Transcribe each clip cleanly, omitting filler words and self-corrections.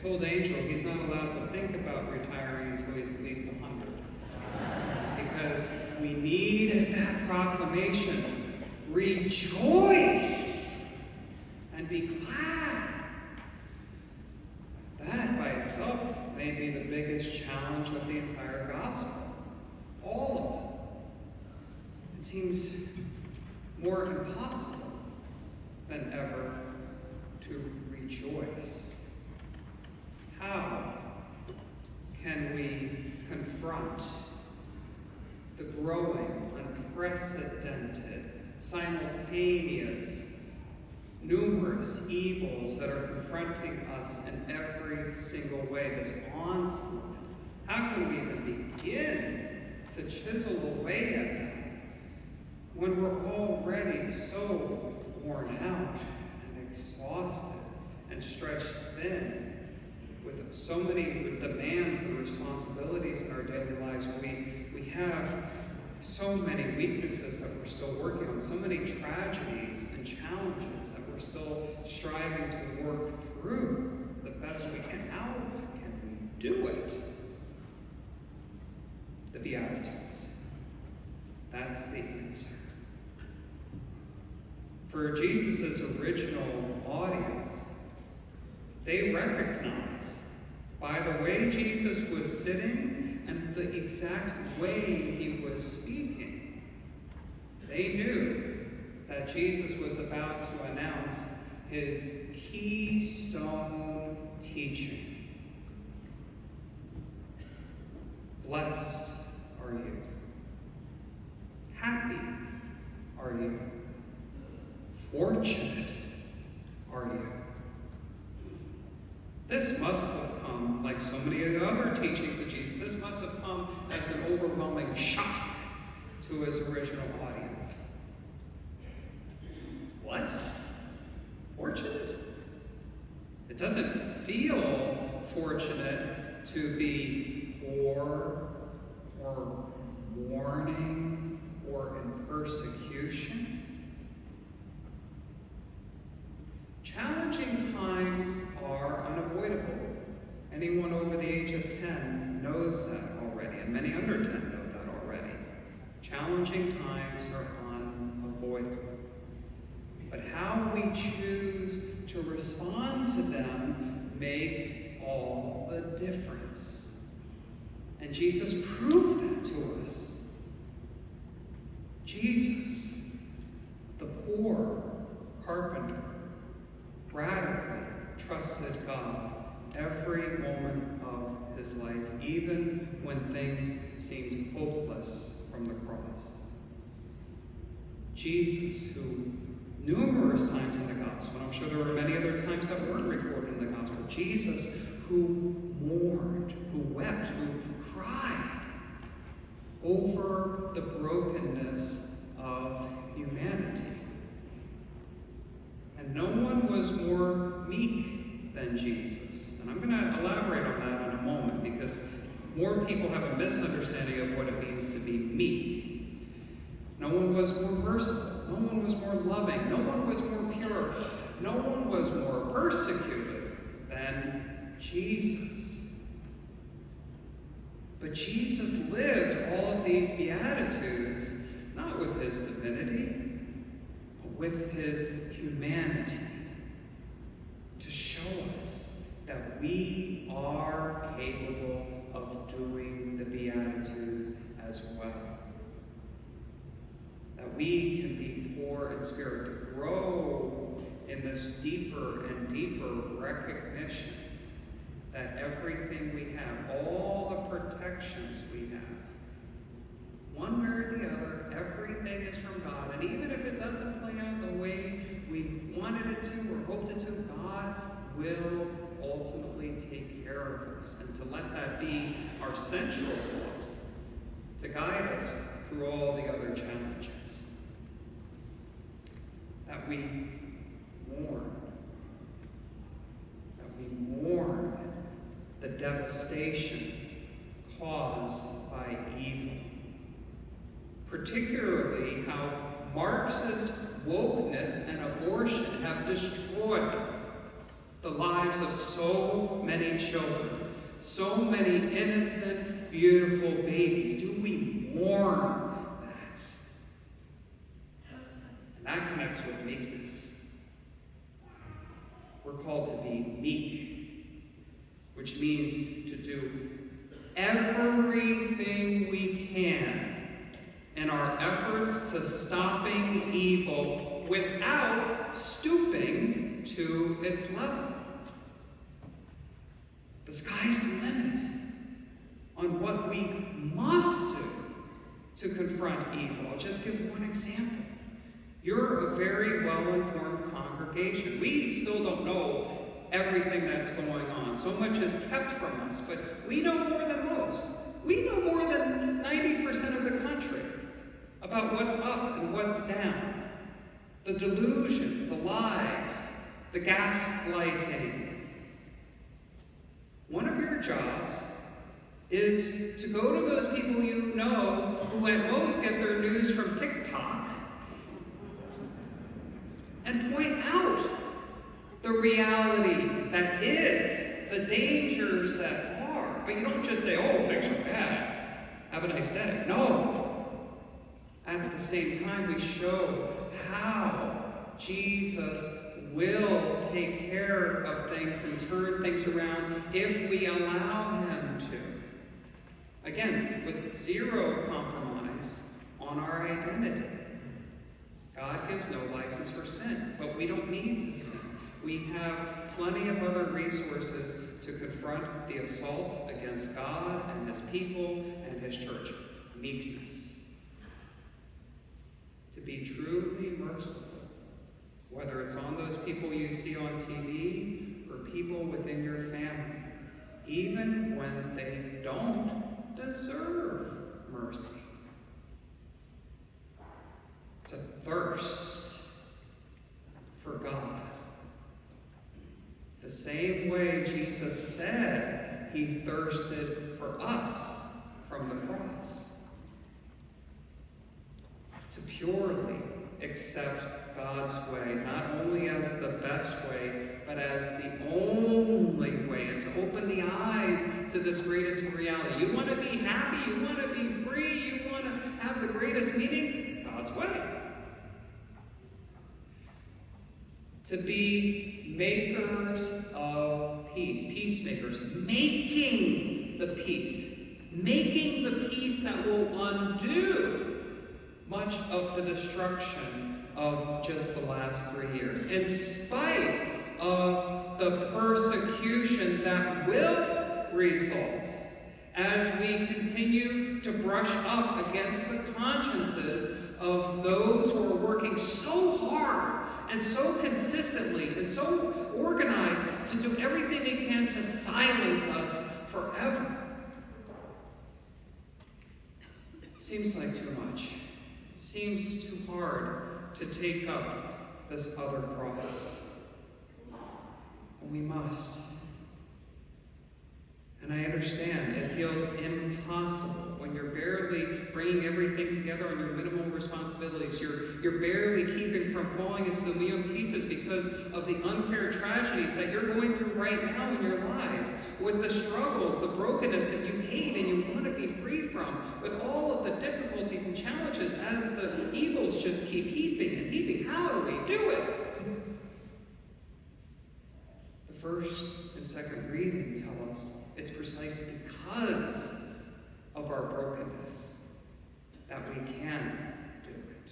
told Angel he's not allowed to think about retiring until he's at least 100. Because we needed that proclamation. Rejoice and be glad. That by itself may be the biggest challenge of the entire gospel. All of it. It seems more impossible than ever to rejoice. How can we confront the growing, unprecedented, simultaneous, numerous evils that are confronting us in every single way, this onslaught? How can we even begin to chisel away at them when we're already so worn out and exhausted and stretched thin with so many demands and responsibilities in our daily lives? We have so many weaknesses that we're still working on, so many tragedies and challenges that we're still striving to work through the best we can. How can we do it? The Beatitudes. That's the answer. For Jesus' original audience, they recognize by the way Jesus was sitting and the exact way he was speaking, they knew that Jesus was about to announce his keystone teaching. Blessed are you. Happy are you. Fortunate are you. This must have come, like so many other teachings of Jesus, this must have come as an overwhelming shock to his original audience. Blessed? Fortunate? It doesn't feel fortunate to be poor or mourning or in persecution. Challenging times are unavoidable. Anyone over the age of 10 knows that already, and many under 10 know that already. Challenging times are unavoidable. But how we choose to respond to them makes all the difference. And Jesus proved that to us. Jesus, the poor carpenter, radically trusted God every moment of his life, even when things seemed hopeless from the cross. Jesus, who numerous times in the gospel, and I'm sure there were many other times that weren't recorded in the gospel, Jesus who mourned, who wept, who cried over the brokenness of humanity. And no one was more meek than Jesus. And I'm going to elaborate on that in a moment, because more people have a misunderstanding of what it means to be meek. No one was more merciful. No one was more loving. No one was more pure. No one was more persecuted than Jesus. But Jesus lived all of these Beatitudes, not with his divinity, with his humanity, to show us that we are capable of doing the Beatitudes as well. That we can be poor in spirit, to grow in this deeper and deeper recognition that everything we have, all the protections we have, one way or the other, everything is from God. And even if it doesn't play out the way we wanted it to or hoped it to, God will ultimately take care of us. And to let that be our central thought, to guide us through all the other challenges. That we mourn. That we mourn the devastation caused by evil. Particularly how Marxist wokeness and abortion have destroyed the lives of so many children, so many innocent, beautiful babies? Do we mourn that? And that connects with meekness. We're called to be meek, which means to do everything we can in our efforts to stopping evil without stooping to its level. The sky's the limit on what we must do to confront evil. I'll just give one example. You're a very well-informed congregation. We still don't know everything that's going on. So much is kept from us, but we know more than most. We know more than 90% of the country about what's up and what's down. The delusions, the lies, the gaslighting. One of your jobs is to go to those people you know who at most get their news from TikTok and point out the reality that is, the dangers that are. But you don't just say, oh, things are bad, have a nice day. No. At the same time, we show how Jesus will take care of things and turn things around if we allow him to. Again, with zero compromise on our identity. God gives no license for sin, but we don't need to sin. We have plenty of other resources to confront the assaults against God and his people and his church. Meekness. To be truly merciful, whether it's on those people you see on TV or people within your family, even when they don't deserve mercy. To thirst for God. The same way Jesus said he thirsted for us from the cross. To purely accept God's way, not only as the best way, but as the only way, and to open the eyes to this greatest reality. You want to be happy, you want to be free, you want to have the greatest meaning? God's way. To be makers of peace, peacemakers, making the peace that will undo much of the destruction of just the last 3 years, in spite of the persecution that will result as we continue to brush up against the consciences of those who are working so hard and so consistently and so organized to do everything they can to silence us forever. It seems like too much. It seems too hard to take up this other cross. And we must. And I understand it feels impossible when you're barely bringing everything together on your minimal responsibilities. You're barely keeping from falling into a million pieces because of the unfair tragedies that you're going through right now in your lives, with the struggles, the brokenness that you hate and you want to be free from, with all of the difficulties and challenges as the evils just keep heaping and heaping. How do we do it? The first and second reading tell us it's precisely because of our brokenness that we can do it.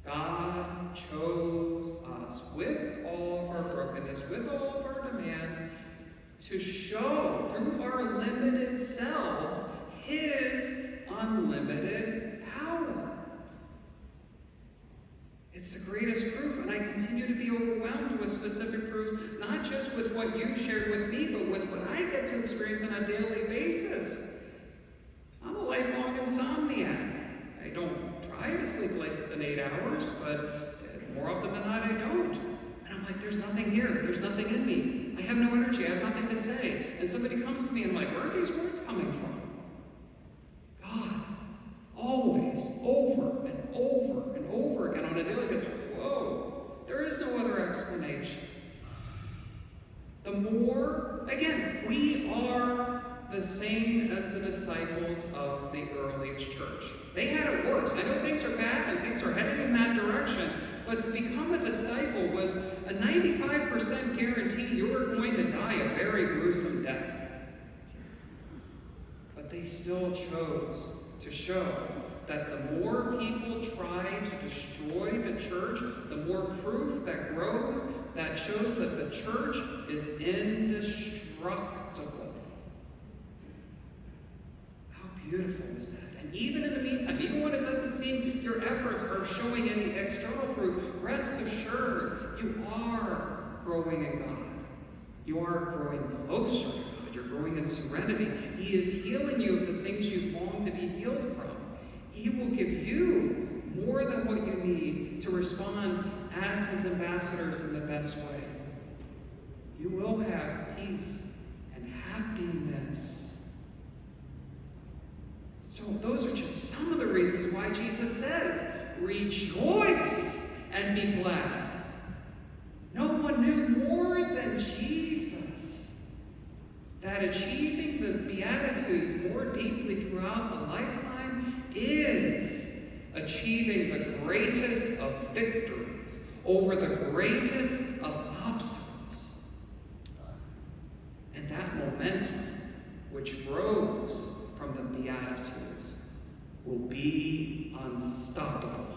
God chose us with all of our brokenness, with all of our demands, to show through our limited selves his unlimited power. It's the greatest proof, and I continue to be overwhelmed with specific proofs, not just with what you shared with me, but with what I get to experience on a daily basis. I'm a lifelong insomniac. I don't try to sleep less than 8 hours, but more often than not, I don't. And I'm like, there's nothing here. There's nothing in me. I have no energy. I have nothing to say. And somebody comes to me and I'm like, where are these words coming from? God, always, over and over and over again on a daily basis. Whoa, there is no other explanation. For, again, we are the same as the disciples of the earliest church. They had it worse. I know things are bad and things are heading in that direction, but to become a disciple was a 95% guarantee you were going to die a very gruesome death. But they still chose to show that the more people try to destroy the church, the more proof that grows that shows that the church is indestructible. How beautiful is that? And even in the meantime, even when it doesn't seem your efforts are showing any external fruit, rest assured you are growing in God. You are growing closer to God. You're growing in serenity. He is healing you of the things you've longed to be healed from. He will give you more than what you need to respond as his ambassadors in the best way. You will have peace and happiness. So those are just some of the reasons why Jesus says, rejoice and be glad. No one knew more than Jesus that achieving the Beatitudes more deeply throughout a lifetime is achieving the greatest of victories over the greatest of obstacles. And that momentum, which grows from the Beatitudes, will be unstoppable.